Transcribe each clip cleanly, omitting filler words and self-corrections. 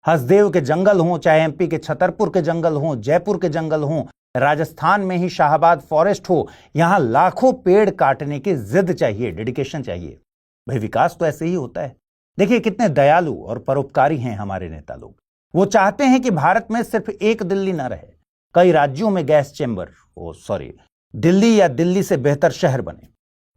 हसदेव के जंगल हों, चाहे एमपी के छतरपुर के जंगल हों, जयपुर के जंगल हों, राजस्थान में ही शाहबाद फॉरेस्ट हो, यहां लाखों पेड़ काटने की जिद चाहिए, डेडिकेशन चाहिए। भाई विकास तो ऐसे ही होता है। देखिए कितने दयालु और परोपकारी हैं हमारे नेता लोग। वो चाहते हैं कि भारत में सिर्फ एक दिल्ली ना रहे, कई राज्यों में गैस चेंबर दिल्ली या दिल्ली से बेहतर शहर बने।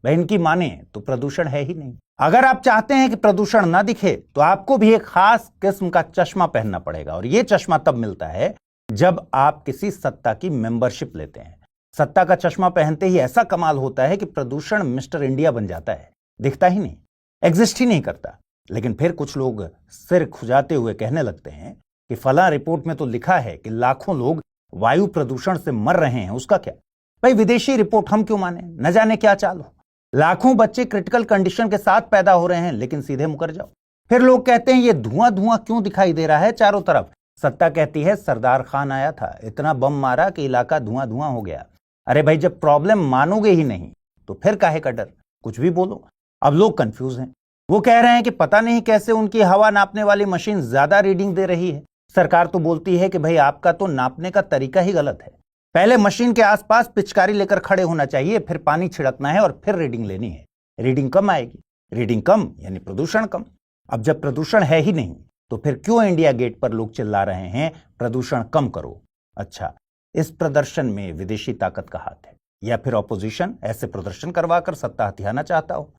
भाई इनकी माने तो प्रदूषण है ही नहीं। अगर आप चाहते हैं कि प्रदूषण ना दिखे तो आपको भी एक खास किस्म का चश्मा पहनना पड़ेगा, और यह चश्मा तब मिलता है जब आप किसी सत्ता की मेंबरशिप लेते हैं। सत्ता का चश्मा पहनते ही ऐसा कमाल होता है कि प्रदूषण मिस्टर इंडिया बन जाता है, दिखता ही नहीं, एग्जिस्ट ही नहीं करता। लेकिन फिर कुछ लोग सिर खुजाते हुए कहने लगते हैं कि फला रिपोर्ट में तो लिखा है कि लाखों लोग वायु प्रदूषण से मर रहे हैं, उसका क्या। भाई विदेशी रिपोर्ट हम क्यों माने, न जाने क्या चाल हो। लाखों बच्चे क्रिटिकल कंडीशन के साथ पैदा हो रहे हैं, लेकिन सीधे मुकर जाओ। फिर लोग कहते हैं ये धुआं धुआं क्यों दिखाई दे रहा है चारों तरफ। सत्ता कहती है सरदार खान आया था, इतना बम मारा कि इलाका धुआं धुआं हो गया। अरे भाई जब प्रॉब्लम मानोगे ही नहीं तो फिर काहे का डर, कुछ भी बोलो। अब लोग कंफ्यूज हैं। वो कह रहे हैं कि पता नहीं कैसे उनकी हवा नापने वाली मशीन ज्यादा रीडिंग दे रही है। सरकार तो बोलती है कि भाई आपका तो नापने का तरीका ही गलत है। पहले मशीन के आसपास पिचकारी लेकर खड़े होना चाहिए, फिर पानी छिड़कना है और फिर रीडिंग लेनी है। रीडिंग कम आएगी, रीडिंग कम यानी प्रदूषण कम। अब जब प्रदूषण है ही नहीं तो फिर क्यों इंडिया गेट पर लोग चिल्ला रहे हैं प्रदूषण कम करो। अच्छा, इस प्रदर्शन में विदेशी ताकत का हाथ है, या फिर ऑपोजिशन ऐसे प्रदर्शन करवाकर सत्ता हथियाना चाहता हो।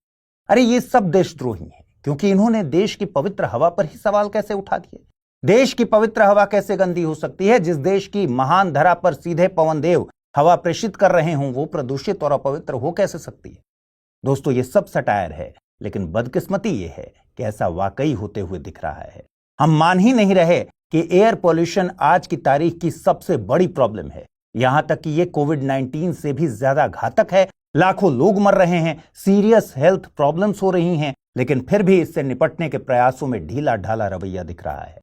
अरे ये सब देशद्रोही है, क्योंकि इन्होंने देश की पवित्र हवा पर ही सवाल कैसे उठा दिए। देश की पवित्र हवा कैसे गंदी हो सकती है। जिस देश की महान धरा पर सीधे पवन देव हवा प्रेषित कर रहे हों, वो प्रदूषित और अपवित्र हो कैसे सकती है। दोस्तों ये सब सटायर है, लेकिन बदकिस्मती ये है कि ऐसा वाकई होते हुए दिख रहा है। हम मान ही नहीं रहे कि एयर पॉल्यूशन आज की तारीख की सबसे बड़ी प्रॉब्लम है। यहां तक कि ये कोविड-19 से भी ज्यादा घातक है। लाखों लोग मर रहे हैं, सीरियस हेल्थ प्रॉब्लम्स हो रही हैं, लेकिन फिर भी इससे निपटने के प्रयासों में ढीला ढाला रवैया दिख रहा है।